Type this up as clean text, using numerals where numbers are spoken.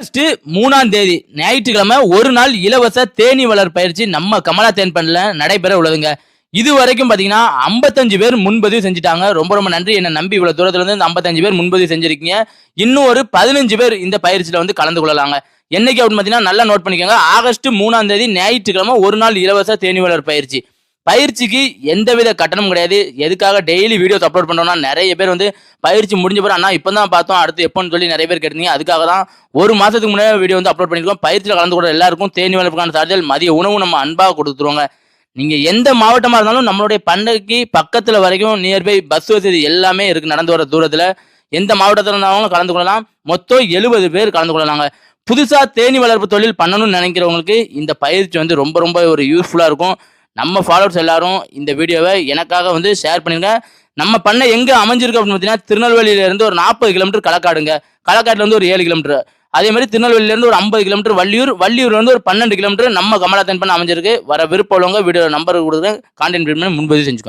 August 3ஆம் தேதி ஞாயிற்றுக்கிழமை ஒரு நாள் இலவச தேனீ வளர் பயிற்சி நம்ம கமலா தேன் பண்ணல நடைபெற உள்ளதுங்க. இது வரைக்கும் பாத்தீங்கன்னா 55 பேர் முன்பதிவு செஞ்சுட்டாங்க. ரொம்ப ரொம்ப நன்றி. என்ன நம்பி இவ்வளவு தூரத்துல இருந்து 55 பேர் முன்பதிவு செஞ்சிருக்கீங்க. இன்னும் ஒரு 15 பேர் இந்த பயிற்சியில வந்து கலந்து கொள்ளலாங்க. என்னைக்கு அப்படின்னு பாத்தீங்கன்னா நல்லா நோட் பண்ணிக்கோங்க. ஆகஸ்ட் 3ஆம் தேதி ஞாயிற்றுக்கிழமை ஒரு நாள் இலவச தேனீ வளர் பயிற்சி. பயிற்சிக்கு எந்தவித கட்டணமும் கிடையாது. எதுக்காக டெய்லி வீடியோஸ் அப்லோட் பண்றோம்னா நிறைய பேர் வந்து பயிற்சி முடிஞ்ச பிறகு அண்ணா இப்பதான் பார்த்தோம் அடுத்து எப்போன்னு சொல்லி நிறைய பேர் கேட்டீங்க. அதுக்காக தான் ஒரு மாசத்துக்கு முன்னாடி வீடியோ வந்து அப்லோட் பண்ணிருக்கோம். பயிற்சியில் கலந்து கொண்ட எல்லாருக்கும் தேனீ வளர்ப்புக்கான சார்ஜல் மதிய உணவு நம்ம அன்பாக கொடுத்துருவாங்க. நீங்க எந்த மாவட்டமா இருந்தாலும் நம்மளுடைய பண்ணைக்கு பக்கத்துல வரைக்கும் நியர்பை பஸ் வசதி எல்லாமே இருக்கு. நடந்து வர தூரத்துல எந்த மாவட்டத்தில் இருந்தாலும் கலந்து கொள்ளலாம். மொத்தம் 70 பேர் கலந்து கொள்ளலாங்க. புதுசா தேனீ வளர்ப்பு தொழில் பண்ணணும்னு நினைக்கிறவங்களுக்கு இந்த பயிற்சி வந்து ரொம்ப ரொம்ப ஒரு யூஸ்ஃபுல்லா இருக்கும். நம்ம ஃபாலோவர்ஸ் எல்லாரும் இந்த வீடியோவை எனக்காக வந்து ஷேர் பண்ணிருங்க. நம்ம பண்ணை எங்க அமைஞ்சிருக்கு அப்படின்னு பார்த்தீங்கன்னா திருநெல்வேலியில இருந்து ஒரு 40 கிலோமீட்டர் களக்காடுங்க. களக்காட்டுல இருந்து ஒரு 7 கிலோமீட்டர். அதே மாதிரி திருநெல்வேலியில இருந்து ஒரு 50 கிலோமீட்டர் வள்ளியூர்ல இருந்து ஒரு 12 கிலோமீட்டர் நம்ம கமலா தேன் பண்ண அமைஞ்சிருக்கு. வர விருப்பம் உள்ளவங்க வீடியோ நம்பர் கொடுக்குறேன். கான்டென்ட் முன்பதிவு செஞ்சுக்கோங்க.